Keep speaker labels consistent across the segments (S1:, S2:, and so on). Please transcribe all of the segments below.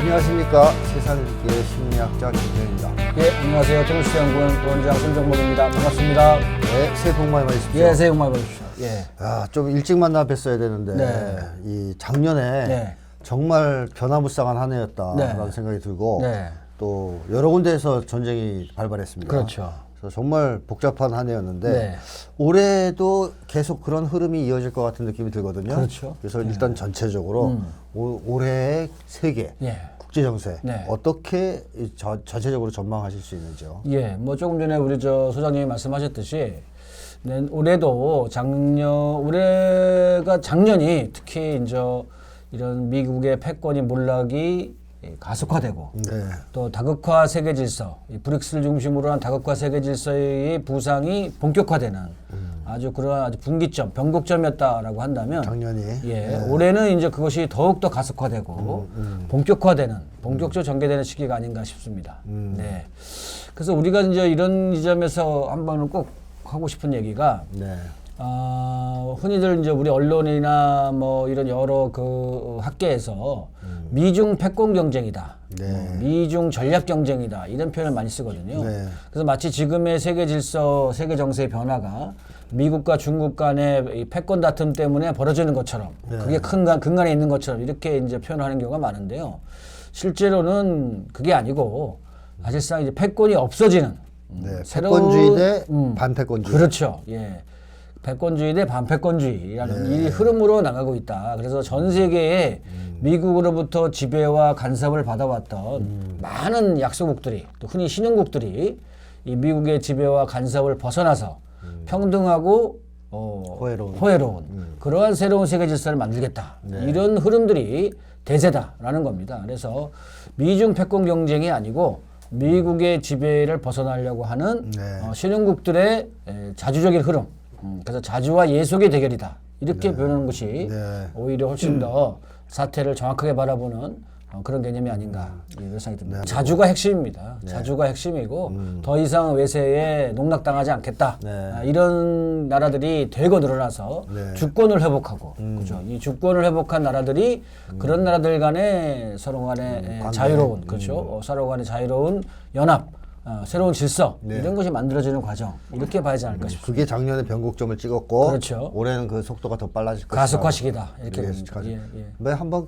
S1: 안녕하십니까. 세상을 읽기의 심리학자 김태현입니다.
S2: 예, 안녕하세요. 동시연구원 부원장 손정복입니다. 반갑습니다.
S1: 네, 새해 복 많이 받으십시오.
S2: 예, 새해 복 많이 받으십시오. 예.
S1: 좀 일찍 만나 뵀어야 되는데
S2: 네.
S1: 이 작년에
S2: 네.
S1: 정말 변화무쌍한 한 해였다라는
S2: 네.
S1: 생각이 들고
S2: 네.
S1: 또 여러 군데에서 전쟁이 발발했습니다.
S2: 그렇죠.
S1: 그래서 정말 복잡한 한 해였는데
S2: 네.
S1: 올해도 계속 그런 흐름이 이어질 것 같은 느낌이 들거든요.
S2: 그렇죠.
S1: 그래서 일단 전체적으로 올해의 세계
S2: 예.
S1: 국제 정세
S2: 네.
S1: 어떻게 전체적으로 전망하실 수 있는지요?
S2: 예, 뭐 조금 전에 우리 소장님이 말씀하셨듯이 올해도 올해가 작년이 특히 이제 이런 미국의 패권이 몰락이 가속화되고
S1: 네.
S2: 또 다극화 세계 질서, 이 브릭스를 중심으로 한 다극화 세계 질서의 부상이 본격화되는 아주 그러한 아주 분기점, 변곡점이었다라고 한다면
S1: 작년이
S2: 예, 올해는 이제 그것이 더욱더 가속화되고 본격화되는, 본격적으로 전개되는 시기가 아닌가 싶습니다. 네. 그래서 우리가 이제 이런 지점에서 한번 꼭 하고 싶은 얘기가
S1: 네.
S2: 흔히들 이제 우리 언론이나 뭐 이런 여러 그 학계에서 미중 패권 경쟁이다.
S1: 네.
S2: 미중 전략 경쟁이다. 이런 표현을 많이 쓰거든요.
S1: 네.
S2: 그래서 마치 지금의 세계 질서, 세계 정세의 변화가 미국과 중국 간의 이 패권 다툼 때문에 벌어지는 것처럼 그게 근간에 있는 것처럼 이렇게 이제 표현하는 경우가 많은데요. 실제로는 그게 아니고 사실상 이제 패권이 없어지는
S1: 네.
S2: 새로운
S1: 패권주의 대 반패권주의.
S2: 그렇죠. 예. 패권주의 대 반패권주의라는 이 흐름으로 나가고 있다. 그래서 전 세계에 미국으로부터 지배와 간섭을 받아왔던 많은 약소국들이 또 흔히 신흥국들이 이 미국의 지배와 간섭을 벗어나서 평등하고 호혜로운 그러한 새로운 세계 질서를 만들겠다. 이런 흐름들이 대세다라는 겁니다. 그래서 미중 패권 경쟁이 아니고 미국의 지배를 벗어나려고 하는 신흥국들의 자주적인 흐름. 그래서 자주와 예속의 대결이다. 이렇게 표현하는 것이 오히려 훨씬 더 사태를 정확하게 바라보는 그런 개념이 아닌가 이런 생각이 듭니다. 자주가 핵심입니다. 자주가 핵심이고 더 이상 외세에 농락당하지 않겠다. 이런 나라들이 대거 늘어나서 주권을 회복하고 그렇죠. 이 주권을 회복한 나라들이 그런 나라들 간에 서로 간에 자유로운 그렇죠. 서로 간에 자유로운 연합 새로운 질서 이런 것이 만들어지는 과정 이렇게 봐야지 않을까 싶습니다.
S1: 그게 작년에 변곡점을 찍었고
S2: 그렇죠.
S1: 올해는 그 속도가 더 빨라질 것이다.
S2: 가속화 시기다 이렇게 봅니다.
S1: 매 한번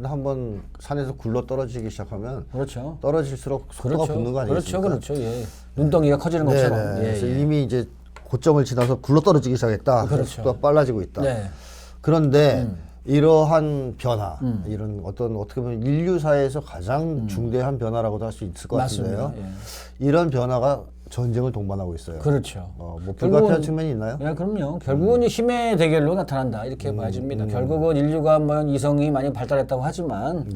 S1: 한번 산에서 굴러 떨어지기 시작하면
S2: 그렇죠.
S1: 떨어질수록 속도가 붙는 거 아니겠습니까?
S2: 그렇죠. 예. 눈덩이가 커지는 것처럼.
S1: 그래서 이미 이제 고점을 지나서 굴러 떨어지기 시작했다.
S2: 그렇죠.
S1: 속도가 빨라지고 있다.
S2: 네.
S1: 그런데 이러한 변화, 이런 어떻게 보면 인류사에서 가장 중대한 변화라고도 할 수 있을 것
S2: 맞습니다.
S1: 같은데요. 이런 변화가 전쟁을 동반하고 있어요.
S2: 그렇죠.
S1: 뭐 불가피한 측면이 있나요?
S2: 예, 그럼요. 결국은 힘의 대결로 나타난다 이렇게 봐집니다. 결국은 인류가 뭐 이성이 많이 발달했다고 하지만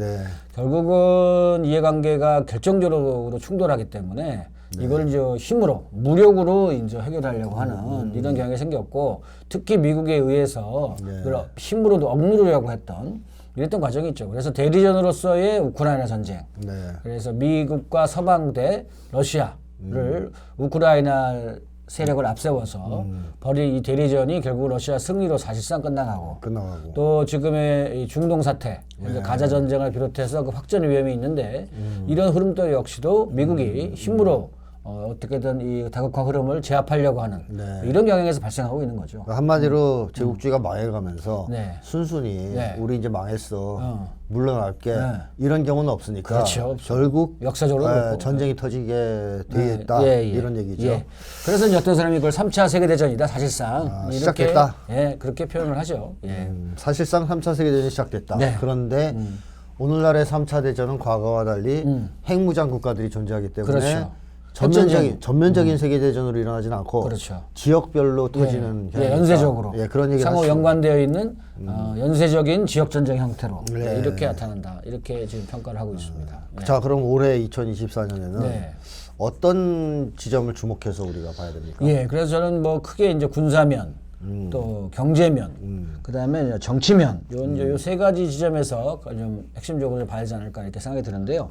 S2: 결국은 이해관계가 결정적으로 충돌하기 때문에 이걸 이제 힘으로 무력으로 이제 해결하려고 하는 이런 경향이 생겼고 특히 미국에 의해서 그걸 힘으로도 억누르려고 했던 이랬던 과정이 있죠. 그래서 대리전으로서의 우크라이나 전쟁. 그래서 미국과 서방 대 러시아를 우크라이나 세력을 앞세워서 벌인 이 대리전이 결국 러시아 승리로 사실상 끝나가고 또 지금의 이 중동 사태, 가자 전쟁을 비롯해서 그 확전 위험이 있는데 이런 흐름도 역시도 미국이 힘으로 어떻게든 이 다극화 흐름을 제압하려고 하는 이런 경향에서 발생하고 있는 거죠.
S1: 한마디로 제국주의가 망해가면서 순순히 우리 이제 망했어 물러날게 이런 경우는 없으니까
S2: 그렇죠.
S1: 결국
S2: 역사적으로
S1: 전쟁이 터지게 돼 있다 이런 얘기죠.
S2: 그래서 이제 어떤 사람이 이걸 3차 세계대전이다 사실상 이렇게
S1: 시작됐다.
S2: 그렇게 표현을 하죠.
S1: 사실상 3차 세계대전이 시작됐다. 그런데 오늘날의 3차 대전은 과거와 달리 핵무장 국가들이 존재하기 때문에 전면적인 세계대전으로 일어나지는 않고 지역별로 터지는
S2: 연쇄적으로
S1: 그런 얘기를
S2: 상호 연관되어 있는 연쇄적인 지역전쟁 형태로 이렇게 나타난다. 이렇게 지금 평가를 하고 있습니다.
S1: 자, 그럼 올해 2024년에는 어떤 지점을 주목해서 우리가 봐야 됩니까?
S2: 그래서 저는 뭐 크게 이제 군사면 또 경제면, 그다음에 정치면 요 세 가지 지점에서 좀 핵심적으로 봐야 하지 않을까 이렇게 생각이 드는데요.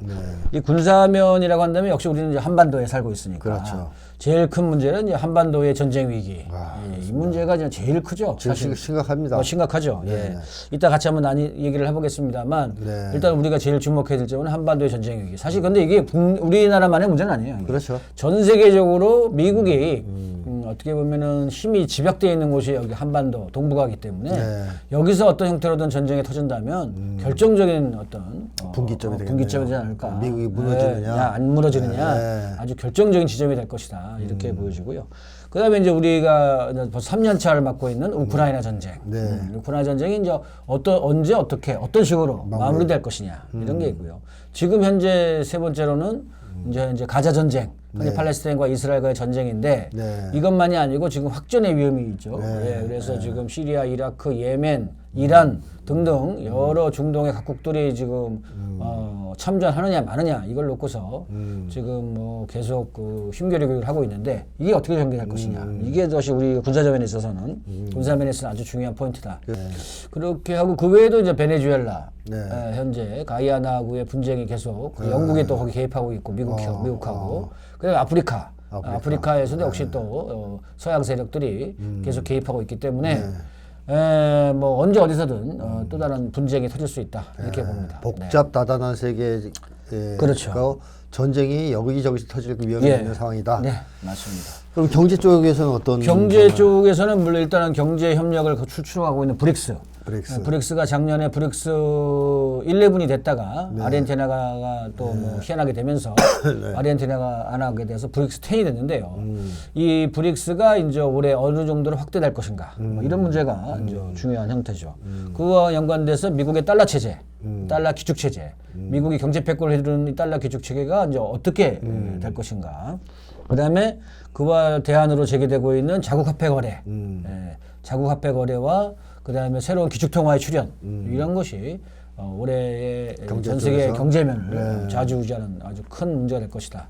S2: 이 군사면이라고 한다면 역시 우리는 이제 한반도에 살고 있으니까
S1: 그렇죠.
S2: 제일 큰 문제는 이제 한반도의 전쟁 위기. 이 문제가 이제 제일 크죠.
S1: 지금 심각합니다.
S2: 심각하죠. 예. 이따 같이 한번 얘기를 해보겠습니다만 일단 우리가 제일 주목해야 될 점은 한반도의 전쟁 위기. 사실 근데 이게 우리나라만의 문제는 아니에요. 이게.
S1: 그렇죠.
S2: 전 세계적으로 미국이 어떻게 보면은 힘이 집약되어 있는 곳이 여기 한반도 동북아이기 때문에 여기서 어떤 형태로든 전쟁이 터진다면 결정적인 어떤
S1: 분기점이
S2: 분기점이지 않을까.
S1: 미국이 무너지느냐,
S2: 안 무너지느냐, 아주 결정적인 지점이 될 것이다 이렇게 보여지고요. 그다음에 이제 우리가 벌써 3년 차를 맡고 있는 우크라이나 전쟁. 우크라이나 전쟁이 이제 언제 어떻게 어떤 식으로 마무리될 것이냐 이런 게 있고요. 지금 현재 세 번째로는 이제 가자 전쟁, 팔레스타인과 이스라엘과의 전쟁인데 이것만이 아니고 지금 확전의 위험이 있죠. 그래서 지금 시리아, 이라크, 예멘, 이란 등등 여러 중동의 각국들이 지금 참전하느냐 마느냐 이걸 놓고서 지금 뭐 계속 그 흉결의 교육을 하고 있는데 이게 어떻게 전개될 것이냐 이게 것이 우리 군사전면에 있어서는 아주 중요한 포인트다. 그렇게 하고 그 외에도 이제 베네수엘라 현재 가이아나하고의 분쟁이 계속 영국이 또 거기 개입하고 있고 미국하고 그다음에 아프리카에서도 역시 또 서양 세력들이 계속 개입하고 있기 때문에 뭐 언제 어디서든 또 다른 분쟁이 터질 수 있다 이렇게 봅니다.
S1: 복잡다단한 세계에
S2: 그렇죠.
S1: 전쟁이 여기저기서 터질 위험이 있는 상황이다.
S2: 네, 맞습니다.
S1: 그럼 경제 쪽에서는 어떤?
S2: 경제 쪽에서는 물론 일단은 경제 협력을 추진하고 있는 브릭스가 작년에 브릭스 11이 됐다가 아르헨티나가 또 뭐 희한하게 되면서 아르헨티나가 안 하게 돼서 브릭스 10이 됐는데요. 이 브릭스가 이제 올해 어느 정도로 확대될 것인가 뭐 이런 문제가 이제 중요한 형태죠. 그와 연관돼서 미국의 달러 체제, 달러 기축 체제, 미국이 경제 패권을 해주는 이 달러 기축 체계가 이제 어떻게 될 것인가. 그다음에 그와 대안으로 제기되고 있는 자국 화폐 거래, 자국 화폐 거래와 그다음에 새로운 기축통화의 출현 이런 것이 올해의 전 세계 경제면을 좌지우지하는 아주 큰 문제가 될 것이다.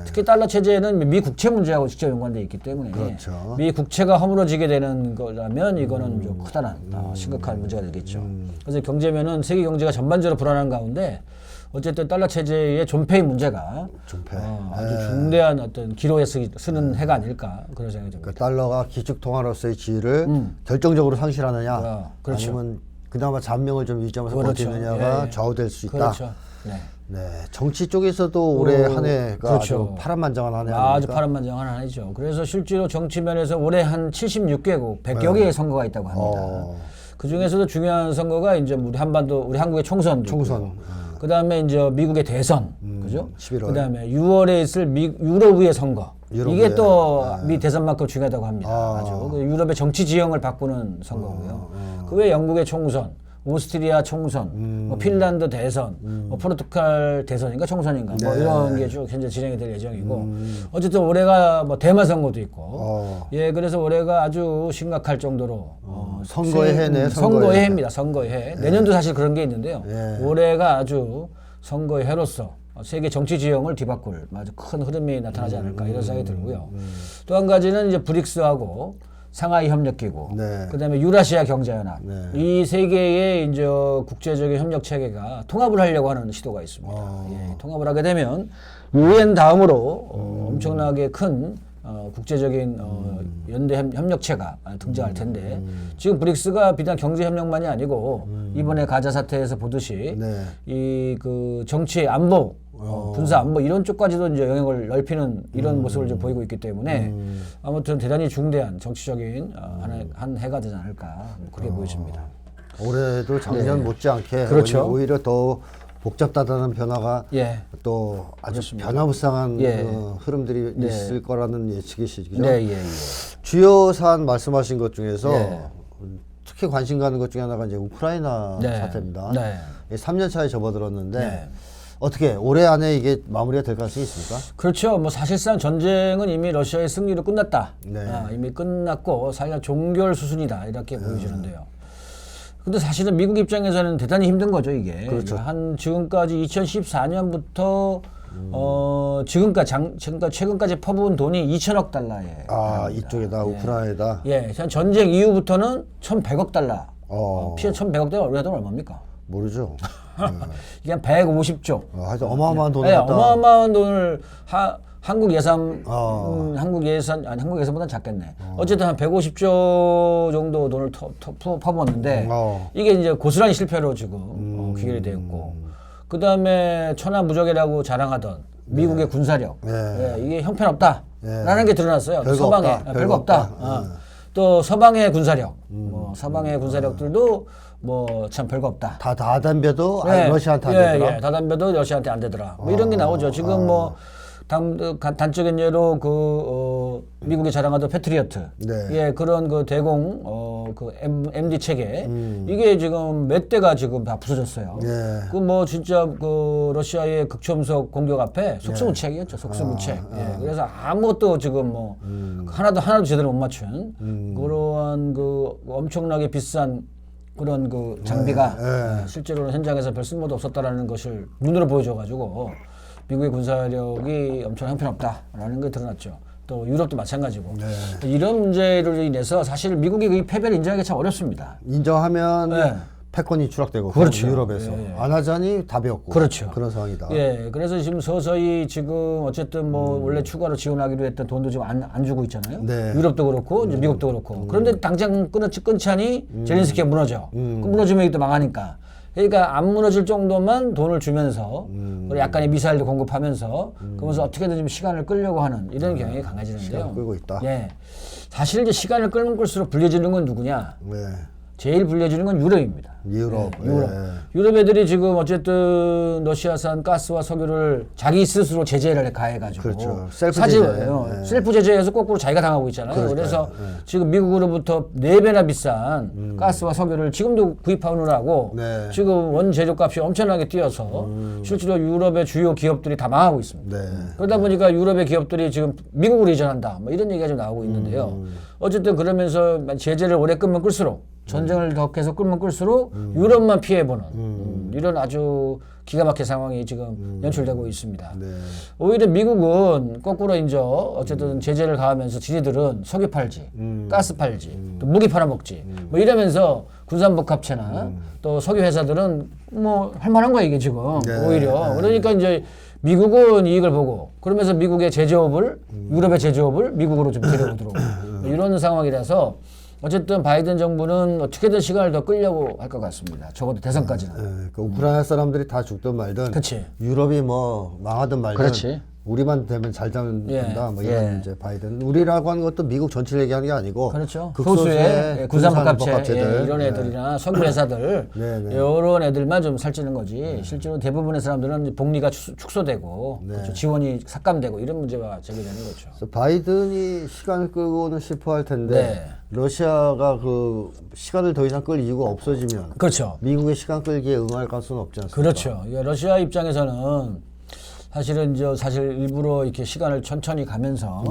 S2: 특히 달러 체제는 미 국채 문제하고 직접 연관되어 있기 때문에 미 국채가 허물어지게 되는 거라면 이거는 좀 크다란 심각한 문제가 되겠죠. 그래서 경제면은 세계 경제가 전반적으로 불안한 가운데 어쨌든 달러 체제의 존폐의 문제가 아주 중대한 어떤 기로에 쓰는 해가 아닐까 그런 생각이 듭니다.
S1: 그 달러가 기축통화로서의 지위를 결정적으로 상실하느냐,
S2: 그렇죠.
S1: 아니면 그나마 잔명을 좀 유지하면서 버티느냐가 좌우될 수 있다.
S2: 그렇죠.
S1: 정치 쪽에서도 올해 한 해가 아주 파란만장한 한 해 아닙니까?
S2: 아주 파란만장한 한 해죠. 그래서 실제로 정치면에서 올해 한 76개국, 100여 개의 선거가 있다고 합니다. 그 중에서도 중요한 선거가 이제 우리 한국의 총선. 그 다음에 이제 미국의 대선, 그죠?
S1: 11월.
S2: 그 다음에 6월에 있을 유럽의 선거. 이게 또 미 대선만큼 중요하다고 합니다. 아주. 유럽의 정치 지형을 바꾸는 선거고요. 그 외에 영국의 총선, 오스트리아 총선, 뭐 핀란드 대선, 뭐 포르투갈 대선인가 총선인가 뭐 이런 게 쭉 현재 진행이 될 예정이고 어쨌든 올해가 뭐 대만 선거도 있고 그래서 올해가 아주 심각할 정도로
S1: 선거의 해네.
S2: 선거의 해입니다. 선거의 해. 내년도 사실 그런 게 있는데요. 올해가 아주 선거의 해로서 세계 정치 지형을 뒤바꿀 아주 큰 흐름이 나타나지 않을까 이런 생각이 들고요. 또 한 가지는 이제 브릭스하고 상하이 협력기구, 그다음에 유라시아 경제연합 이 세 개의 이제 국제적인 협력 체계가 통합을 하려고 하는 시도가 있습니다. 통합을 하게 되면 유엔 다음으로 엄청나게 큰 국제적인 연대 협력체가 등장할 텐데 지금 브릭스가 비단 경제 협력만이 아니고 이번에 가자 사태에서 보듯이 이 그 정치 안보 군사 안보 이런 쪽까지도 이제 영향을 넓히는 이런 모습을 좀 보이고 있기 때문에 아무튼 대단히 중대한 정치적인 한 해가 되지 않을까 그렇게 보여집니다.
S1: 올해도 작년 못지않게
S2: 그렇죠.
S1: 오히려 더 복잡다단한 변화가 또 아주 변화무쌍한 흐름들이 있을 거라는 예측이시죠. 주요 사안 말씀하신 것 중에서 특히 관심 가는 것 중에 하나가 이제 우크라이나 사태입니다. 3년 차에 접어들었는데 어떻게 올해 안에 이게 마무리가 될 가능성이 있습니까?
S2: 그렇죠. 뭐 사실상 전쟁은 이미 러시아의 승리로 끝났다. 이미 끝났고 사실상 종결 수순이다 이렇게 보여지는데요. 근데 사실은 미국 입장에서는 대단히 힘든 거죠 이게.
S1: 그렇죠.
S2: 한 지금까지 2014년부터 지금까지 최근까지 퍼부은 돈이 2천억 달러에.
S1: 이쪽에다 우크라이나에다.
S2: 예, 전쟁 이후부터는 1,100억 달러. 피해 1,100억 달러 우리나라 돈 얼마입니까?
S1: 모르죠.
S2: 이게 한 150조.
S1: 하여튼 어마어마한 돈을
S2: 네,
S1: 갖다.
S2: 어마어마한 돈을 한국 한국 예산보다는 작겠네. 어쨌든 한 150조 정도 돈을 퍼부었는데 이게 이제 고스란히 실패로 지금 귀결이 되었고, 그 다음에 천하무적이라고 자랑하던 미국의 군사력, 이게 형편없다라는 게 드러났어요. 별거 없다. 또 서방의 군사력, 서방의 군사력들도 참 별거 없다.
S1: 다 덤벼도 러시아한테 안 되더라.
S2: 다 덤벼도 러시아한테 안 되더라. 이런 게 나오죠. 지금 단적인 예로 미국이 자랑하던 패트리어트, 그런 그 대공 MD 체계, 이게 지금 몇 대가 지금 다 부서졌어요. 진짜 러시아의 극초음속 공격 앞에 속수무책이었죠. 속수무책. 그래서 아무것도 지금 하나도 제대로 못 맞춘 그러한 엄청나게 비싼 그런 장비가 실제로는 현장에서 별 쓸모도 없었다라는 것을 눈으로 보여줘가지고 미국의 군사력이 엄청 형편없다라는 게 드러났죠. 또 유럽도 마찬가지고. 이런 문제로 인해서 사실 미국이 이 패배를 인정하기 참 어렵습니다.
S1: 인정하면 패권이 추락되고
S2: 그렇죠.
S1: 유럽에서 안 하자니 답이 없고
S2: 그렇죠.
S1: 그런 상황이다.
S2: 그래서 지금 서서히 지금 어쨌든 원래 추가로 지원하기로 했던 돈도 지금 안 주고 있잖아요. 유럽도 그렇고 이제 미국도 그렇고. 그런데 당장 끊자니 젤렌스키가 무너져. 무너지면 이게 또 망하니까. 그러니까 안 무너질 정도만 돈을 주면서 그리고 약간의 미사일도 공급하면서 그러면서 어떻게든 좀 시간을 끌려고 하는 이런 경향이 강해지는데요.
S1: 시간을 끌고 있다.
S2: 사실 이제 시간을 끌면 끌수록 불리해지는 건 누구냐? 제일 불리해지는 건 유럽입니다. 유럽 애들이 지금 어쨌든 러시아산 가스와 석유를 자기 스스로 제재를 가해가지고 셀프 제재해서 거꾸로 자기가 당하고 있잖아요. 그래서 지금 미국으로부터 4배나 비싼 가스와 석유를 지금도 구입하느라고 지금 원재료값이 엄청나게 뛰어서 실제로 유럽의 주요 기업들이 다 망하고 있습니다. 그러다 보니까 유럽의 기업들이 지금 미국으로 이전한다, 이런 얘기가 좀 나오고 있는데요. 어쨌든 그러면서 제재를 오래 끌면 끌수록, 전쟁을 더 계속 끌면 끌수록 유럽만 피해보는 이런 아주 기가 막힌 상황이 지금 연출되고 있습니다. 오히려 미국은 거꾸로 이제 어쨌든 제재를 가하면서 지네들은 석유 팔지, 가스 팔지, 또 무기 팔아먹지, 이러면서 군산복합체나 또 석유 회사들은 할 만한 거야 이게 지금 오히려. 그러니까 이제 미국은 이익을 보고 그러면서 미국의 제조업을 유럽의 제조업을 미국으로 좀 데려오도록 이런 상황이라서 어쨌든 바이든 정부는 어떻게든 시간을 더 끌려고 할 것 같습니다. 적어도 대선까지는.
S1: 우크라이나 사람들이 다 죽든 말든 유럽이 망하든 말든 우리만 되면 잘 된다. 이런 이제 바이든. 우리라고 하는 것도 미국 전체를 얘기하는 게 아니고
S2: 소수의 군산복합체 이런 애들이나 석유 회사들 이런 애들만 좀 살찌는 거지. 실제로 대부분의 사람들은 복리가 축소되고 지원이 삭감되고 이런 문제가 제기되는 거죠.
S1: 그래서 바이든이 시간을 끌고는 싶어 할 텐데 러시아가 시간을 더 이상 끌 이유가 없어지면 미국의 시간 끌기에 응할 가능성은 없지 않습니까?
S2: 러시아 입장에서는 사실은 일부러 이렇게 시간을 천천히 가면서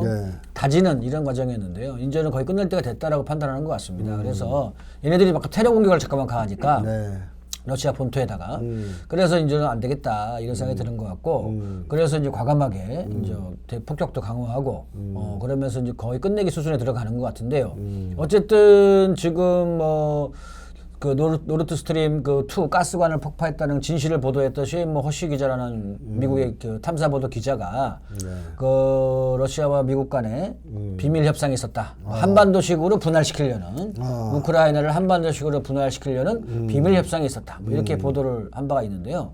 S2: 다지는 이런 과정이었는데요. 이제는 거의 끝날 때가 됐다라고 판단하는 것 같습니다. 그래서 얘네들이 막 테러 공격을 잠깐만 가하니까 러시아 본토에다가 그래서 이제는 안 되겠다 이런 생각이 드는 것 같고 그래서 이제 과감하게 이제 폭격도 강화하고 그러면서 이제 거의 끝내기 수준에 들어가는 것 같은데요. 어쨌든 지금 노르트 스트림 2 가스관을 폭파했다는 진실을 보도했던 셰임 허쉬 기자라는 미국의 탐사 보도 기자가 러시아와 미국 간에 비밀 협상이 있었다. 한반도식으로 분할시키려는 우크라이나를 한반도식으로 분할시키려는 비밀 협상이 있었다. 이렇게 보도를 한 바가 있는데요.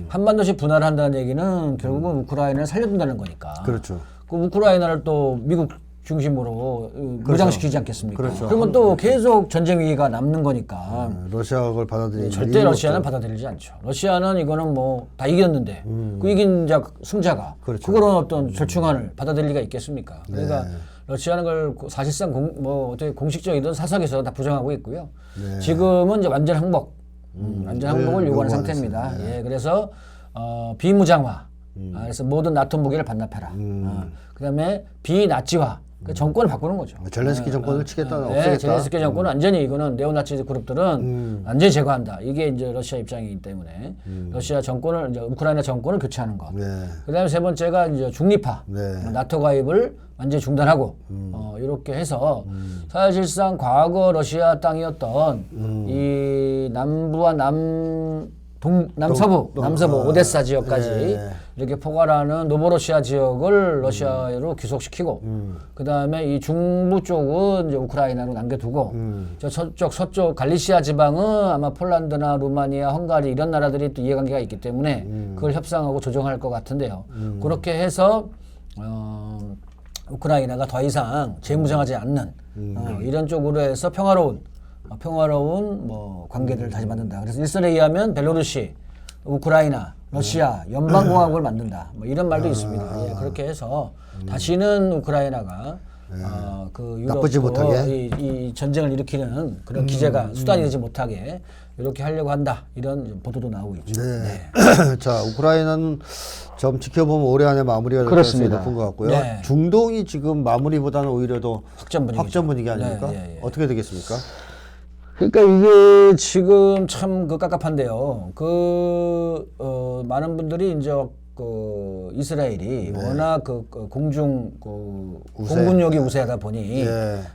S2: 한반도식 분할을 한다는 얘기는 결국은 우크라이나를 살려둔다는 거니까. 그 우크라이나를 또 미국 중심으로 무장시키지 않겠습니까? 그러면 또 계속 전쟁 위기가 남는 거니까.
S1: 러시아가 그걸 받아들이지.
S2: 절대 러시아는 받아들이지 않죠. 러시아는 이거는 다 이겼는데 그 이긴 승자가 그거는 어떤 절충안을 받아들일 리가 있겠습니까? 그러니까 러시아는 걸 사실상 어떻게 공식적이든 사석에서 다 부정하고 있고요. 지금은 이제 완전 항복, 완전 항복을 요구하는 상태입니다. 그래서 비무장화. 그래서 모든 나토 무기를 반납해라. 그다음에 비나치화. 그 정권을 바꾸는 거죠.
S1: 젤렌스키 정권을 치겠다,
S2: 네,
S1: 없애겠다.
S2: 젤렌스키 정권은 완전히 이거는 네오나치 그룹들은 완전히 제거한다. 이게 이제 러시아 입장이기 때문에 러시아 정권을 이제 우크라이나 정권을 교체하는 것.
S1: 네.
S2: 그다음에 세 번째가 이제 중립화,
S1: 네.
S2: 나토 가입을 완전히 중단하고 이렇게 해서 사실상 과거 러시아 땅이었던 이 남부와 남서부 오데사 지역까지
S1: 예.
S2: 이렇게 포괄하는 노보로시아 지역을 러시아로 귀속시키고 그 다음에 이 중부 쪽은 이제 우크라이나로 남겨두고 저 서쪽 갈리시아 지방은 아마 폴란드나 루마니아, 헝가리 이런 나라들이 또 이해관계가 있기 때문에 그걸 협상하고 조정할 것 같은데요. 그렇게 해서 우크라이나가 더 이상 재무장하지 않는 이런 쪽으로 해서 평화로운 뭐 관계들을 다시 만든다. 그래서 일선에 의하면 벨로루시, 우크라이나, 러시아 연방공화국을 만든다. 뭐 이런 말도 있습니다. 예, 그렇게 해서 다시는 우크라이나가 그
S1: 나쁘지 못하게
S2: 이 전쟁을 일으키는 그런 기제가 수단이 되지 못하게 이렇게 하려고 한다. 이런 보도도 나오고 있죠.
S1: 네.
S2: 네.
S1: 자, 우크라이나는 좀 지켜보면 올해 안에 마무리가 될 가능성이 높은 것 같고요.
S2: 네.
S1: 중동이 지금 마무리보다는 오히려 더
S2: 확전
S1: 분위기 아닙니까?
S2: 네, 예.
S1: 어떻게 되겠습니까?
S2: 그러니까 이게 지금 참 깝깝한데요. 많은 분들이 이제 이스라엘이 워낙 공중 공군력이 우세하다 보니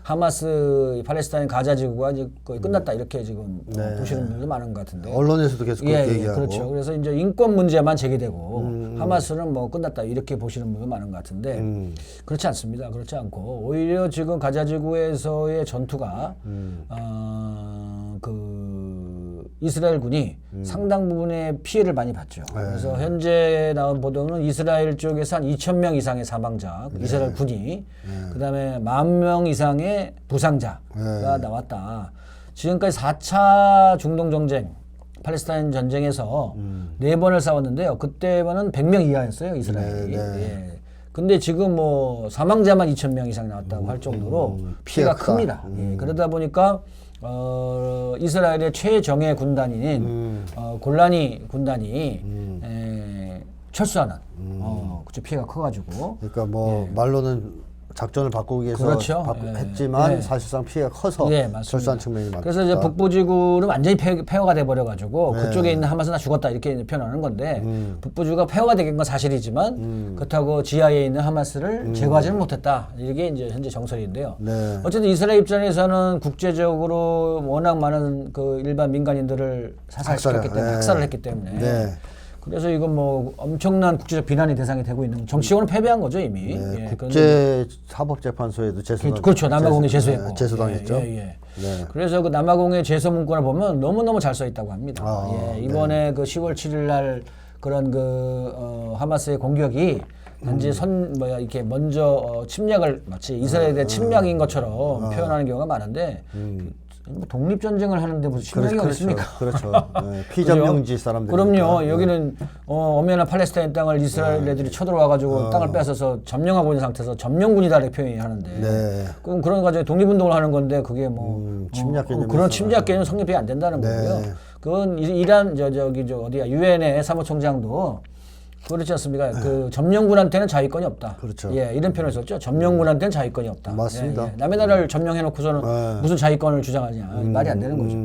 S2: 하마스 팔레스타인 가자 지구가 이제 거의 끝났다 이렇게 지금 보시는 분들도 많은 것 같은데.
S1: 언론에서도 계속 그렇게 얘기하고.
S2: 그렇죠. 그래서 이제 인권 문제만 제기되고 하마스는 뭐 끝났다 이렇게 보시는 분도 많은 것 같은데 그렇지 않습니다. 그렇지 않고 오히려 지금 가자 지구에서의 전투가 이스라엘군이 상당 부분의 피해를 많이 봤죠. 그래서 현재 나온 보도는 이스라엘 쪽에서 한 2,000명 이상의 사망자, 이스라엘 군이, 그다음에 10,000명 이상의 부상자가 나왔다. 지금까지 4차 중동 전쟁, 팔레스타인 전쟁에서 4번을 싸웠는데요. 그때는 100명 이하였어요, 이스라엘이. 예. 근데 지금 뭐 사망자만 2,000명 이상 나왔다고 할 정도로 피해가 큽니다. 예. 그러다 보니까 이스라엘의 최정예 군단인 골라니 군단이 철수하는 그쪽 피해가 커가지고.
S1: 그러니까 뭐 말로는 작전을 바꾸기 위해서
S2: 그렇죠.
S1: 했지만 사실상 피해가 커서 철수한 측면이 많다.
S2: 그래서 이제 북부지구는 완전히 폐허가 돼버려가지고 그쪽에 있는 하마스는 다 죽었다 이렇게 표현하는 건데 북부지구가 폐허가 되긴 건 사실이지만 그렇다고 지하에 있는 하마스를 제거하지는 못했다. 이게 이제 현재 정설인데요. 어쨌든 이스라엘 입장에서는 국제적으로 워낙 많은 그 일반 민간인들을 사살시켰기 때문에 학살을 했기 때문에. 그래서 이건 뭐 엄청난 국제적 비난의 대상이 되고 있는 정치적으로는 패배한 거죠 이미.
S1: 국제 사법재판소에도 제소당
S2: 그렇죠. 남아공에 제소했고.
S1: 제소당했죠.
S2: 그래서 그 남아공의 제소 문건을 보면 너무 잘 써 있다고 합니다. 이번에 그 10월 7일 날 그런 하마스의 공격이 단지 이렇게 먼저 침략을 마치 이스라엘에 대한 침략인 것처럼 표현하는 경우가 많은데. 뭐 독립전쟁을 하는데 무슨 침략이 어딨습니까?
S1: 그렇죠. 피점령지 사람들.
S2: 그럼요. 여기는 엄연한 팔레스타인 땅을 이스라엘 애들이 쳐들어와가지고 땅을 뺏어서 점령하고 있는 상태에서 점령군이다 이렇게 표현하는데 그럼 그런 과정에 독립운동을 하는 건데 그게 뭐
S1: 침략 개념
S2: 그런 침략 개념 성립이 안 된다는 거고요. 그건 이란 어디야 유엔의 사무총장도 그렇지 않습니까? 그 점령군한테는 자위권이 없다.
S1: 그렇죠.
S2: 예, 이런 표현을 썼죠. 점령군한테는 자위권이 없다.
S1: 맞습니다.
S2: 남의 나라를 점령해놓고서는 무슨 자위권을 주장하냐. 말이 안 되는 거죠.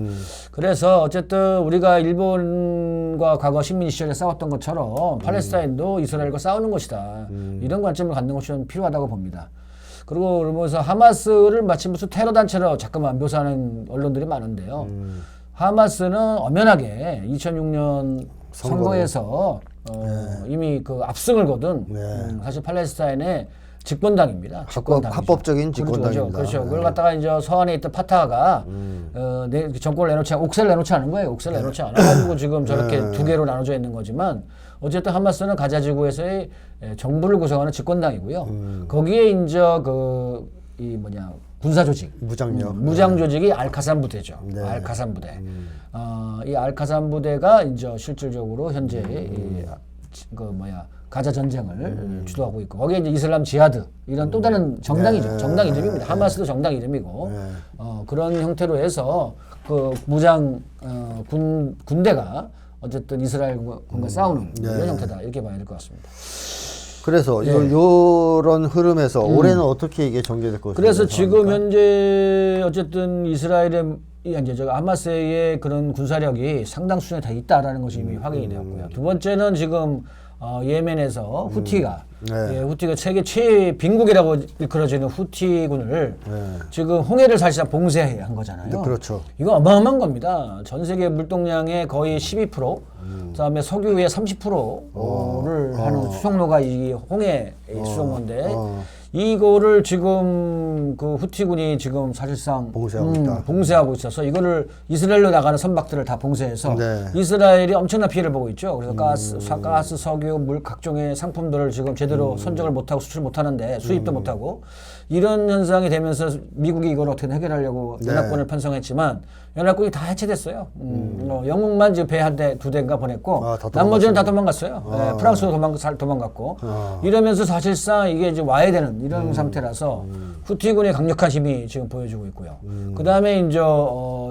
S2: 그래서 어쨌든 우리가 일본과 과거 식민 시절에 싸웠던 것처럼 팔레스타인도 이스라엘과 싸우는 것이다. 이런 관점을 갖는 것이 좀 필요하다고 봅니다. 그리고 그러면서 하마스를 마치 무슨 테러 단체로 자꾸만 묘사하는 언론들이 많은데요. 하마스는 엄연하게 2006년 선거에서 이미 그 압승을 거둔 사실 팔레스타인의 집권당입니다.
S1: 합법적인 집권당입니다.
S2: 그렇죠. 그걸 갖다가 이제 서안에 있던 파타가 정권을 내놓지 않고 옥새를 내놓지 않은 거예요. 옥새를 내놓지 않아가지고 지금 저렇게 두 개로 나눠져 있는 거지만 어쨌든 하마스는 가자 지구에서의 정부를 구성하는 집권당이고요. 거기에 이제 군사 조직, 무장 조직이 알카산 부대죠. 알카산 부대. 이 알카산 부대가 이제 실질적으로 현재 가자 전쟁을 주도하고 있고 거기에 이제 이슬람 지하드 이런 또 다른 정당이죠. 정당 이름입니다. 하마스도 정당 이름이고 그런 형태로 해서 그 무장 군대가 어쨌든 이스라엘과 싸우는 이런 형태다 이렇게 봐야 될 것 같습니다.
S1: 그래서 요런 흐름에서 올해는 어떻게 이게 전개될 것인가?
S2: 그래서 지금 현재 어쨌든 이스라엘의 이제 저 하마스의 그런 군사력이 상당 수준에 다 있다라는 것이 이미 확인이 되었고요. 두 번째는 지금 예멘에서 후티가 후티가 세계 최빈국이라고 일컬어지는 후티군을 지금 홍해를 사실상 봉쇄한 거잖아요.
S1: 네, 그렇죠.
S2: 이거 어마어마한 겁니다. 전 세계 물동량의 거의 12%, 그다음에 석유의 30%를 하는 수송로가 이 홍해 수송로인데 이거를 지금 그 후티군이 지금 사실상 봉쇄하고 있어서 이거를 이스라엘로 나가는 선박들을 다 봉쇄해서 이스라엘이 엄청난 피해를 보고 있죠. 그래서 가스, 석유, 물 각종의 상품들을 지금 제대로 선적을 못하고 수출 못하는데 수입도 못하고 이런 현상이 되면서 미국이 이걸 어떻게 해결하려고 연합군을 편성했지만 연합군이 다 해체됐어요. 영국만 지금 배 한 대, 두 대인가 보냈고 나머지는 다 도망갔어요. 프랑스도 도망갔고 이러면서 사실상 이게 이제 와야 되는 이런 상태라서 후티군의 강력한 힘이 지금 보여주고 있고요. 그 다음에 이제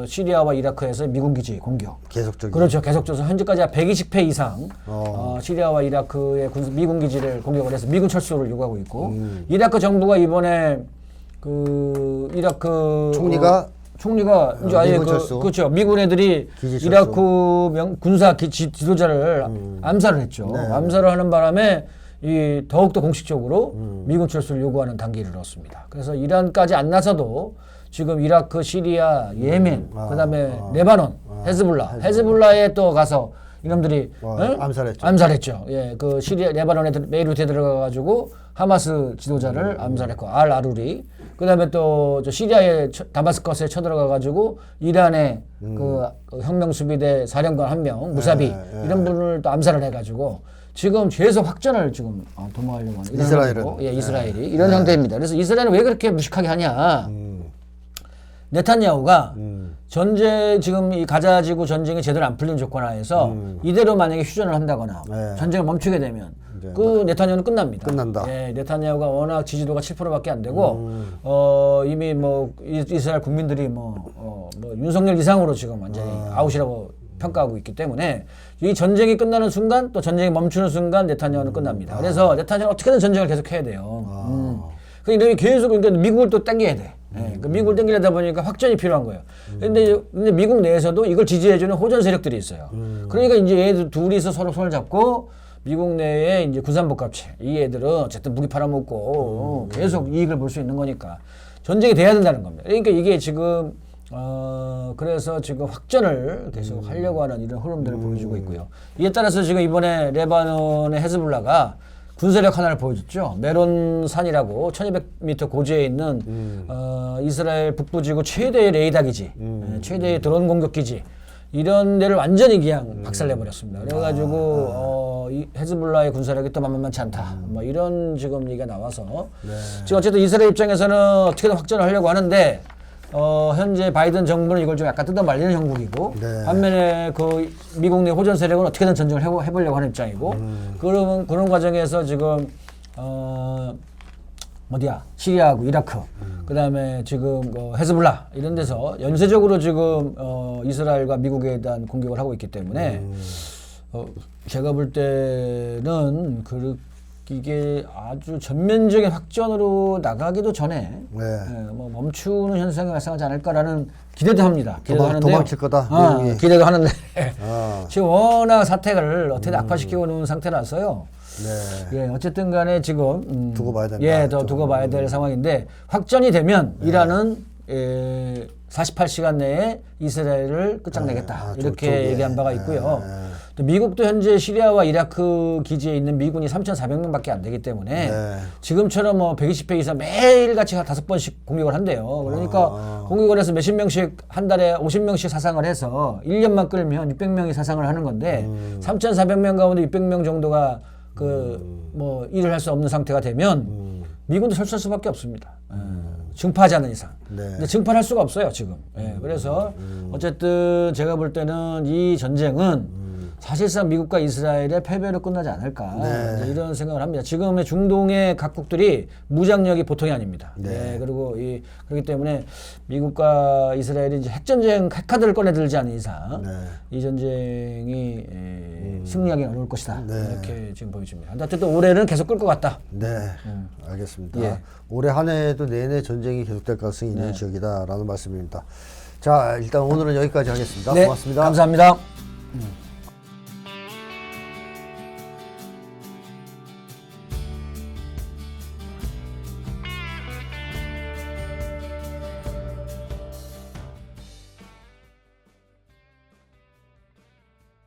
S2: 시리아와 이라크에서 미군 기지 공격.
S1: 계속적인.
S2: 그렇죠. 계속적으로 현재까지 120회 이상 시리아와 이라크의 미군 기지를 공격을 해서 미군 철수를 요구하고 있고 이라크 정부가 이번에 그 이라크 총리가 이제 아예 그렇죠. 미군 애들이 이라크 군사 지도자를 암살을 했죠. 암살을 하는 바람에 이 더욱더 공식적으로 미군 철수를 요구하는 단계를 이뤘습니다. 그래서 이란까지 안 나서도 지금 이라크, 시리아, 예멘, 그다음에 레바논, 헤즈볼라에 또 가서 이놈들이 암살했죠. 예, 그 시리아, 레바논에 베이루트에 들어가가지고 하마스 지도자를 암살했고 알 아루리. 그다음에 또 시리아의 다마스커스에 쳐들어가가지고 이란의 그 혁명 수비대 사령관 한 명 무사비 이런 분을 또 암살을 해가지고 지금 계속 확전을 지금 도모하려고 하는
S1: 이스라엘은
S2: 이스라엘이 이런 상태입니다. 그래서 이스라엘은 왜 그렇게 무식하게 하냐? 네타냐후가 지금 이 가자지구 전쟁이 제대로 안 풀린 조건 하에서 이대로 만약에 휴전을 한다거나 전쟁을 멈추게 되면 그 네타냐후는 끝납니다. 예, 네타냐후가 워낙 지지도가 7%밖에 안 되고 이미 뭐 이스라엘 국민들이 뭐 윤석열 이상으로 지금 완전히 아웃이라고 평가하고 있기 때문에 이 전쟁이 끝나는 순간 또 전쟁이 멈추는 순간 네타냐후는 끝납니다. 그래서 네타냐후는 어떻게든 전쟁을 계속 해야 돼요. 그러니까 계속 그러니까 미국을 또 당겨야 돼. 그 미국을 당기려다 보니까 확전이 필요한 거예요. 근데 미국 내에서도 이걸 지지해주는 호전 세력들이 있어요. 그러니까 이제 얘들 둘이서 서로 손을 잡고 미국 내에 이제 군산복합체 이 애들은 어쨌든 무기 팔아먹고 계속 이익을 볼 수 있는 거니까 전쟁이 돼야 된다는 겁니다. 그러니까 이게 지금 그래서 지금 확전을 계속 하려고 하는 이런 흐름들을 보여주고 있고요. 이에 따라서 지금 이번에 레바논의 헤즈볼라가 군사력 하나를 보여줬죠. 메론산이라고 1200m 고지에 있는 이스라엘 북부지구 최대의 레이더 기지, 최대의 드론 공격 기지 이런 데를 완전히 그냥 박살내버렸습니다. 그래가지고 이 헤즈볼라의 군사력이 또 만만치 않다. 뭐 이런 지금 얘기가 나와서 지금 어쨌든 이스라엘 입장에서는 어떻게든 확전을 하려고 하는데 현재 바이든 정부는 이걸 좀 약간 뜯어 말리는 형국이고 반면에 그 미국 내 호전 세력은 어떻게든 전쟁을 해보려고 하는 입장이고 그런 과정에서 지금 시리아하고 이라크 그다음에 지금 헤즈볼라 이런 데서 연쇄적으로 지금 이스라엘과 미국에 대한 공격을 하고 있기 때문에 제가 볼 때는 이게 아주 전면적인 확전으로 나가기도 전에 뭐 멈추는 현상이 발생하지 않을까라는 기대도 합니다.
S1: 도망칠 거다.
S2: 기대도 하는데 지금 워낙 사태를 어떻게 악화시키고 있는 상태라서요. 예, 어쨌든 간에 지금
S1: 두고 봐야 된다.
S2: 더 두고 봐야 될 상황인데 확전이 되면 이란은 48시간 내에 이스라엘을 끝장내겠다 이렇게 얘기한 바가 있고요. 또 미국도 현재 시리아와 이라크 기지에 있는 미군이 3,400명밖에 안 되기 때문에 지금처럼 뭐 120회 이상 매일같이 5번씩 공격을 한대요. 그러니까 공격을 해서 몇십 명씩 한 달에 50명씩 사상을 해서 1년만 끌면 600명이 사상을 하는 건데 3,400명 가운데 600명 정도가 뭐 일을 할 수 없는 상태가 되면 미군도 철수할 수밖에 없습니다. 증파하지 않는 이상. 근데 증파할 수가 없어요, 지금. 그래서 어쨌든 제가 볼 때는 이 전쟁은 사실상 미국과 이스라엘의 패배로 끝나지 않을까 이런 생각을 합니다. 지금의 중동의 각국들이 무장력이 보통이 아닙니다. 그리고 그렇기 때문에 미국과 이스라엘이 이제 핵전쟁 핵카드를 꺼내들지 않는 이상 이 전쟁이 승리하기 어려울 것이다. 이렇게 지금 보여집니다. 근데 어쨌든 올해는 계속 끌 것 같다.
S1: 네, 알겠습니다.
S2: 예.
S1: 올해 한 해에도 내내 전쟁이 계속될 가능성이 있는 지역이다라는 말씀입니다. 자, 일단 오늘은 여기까지 하겠습니다.
S2: 네,
S1: 고맙습니다.
S2: 감사합니다.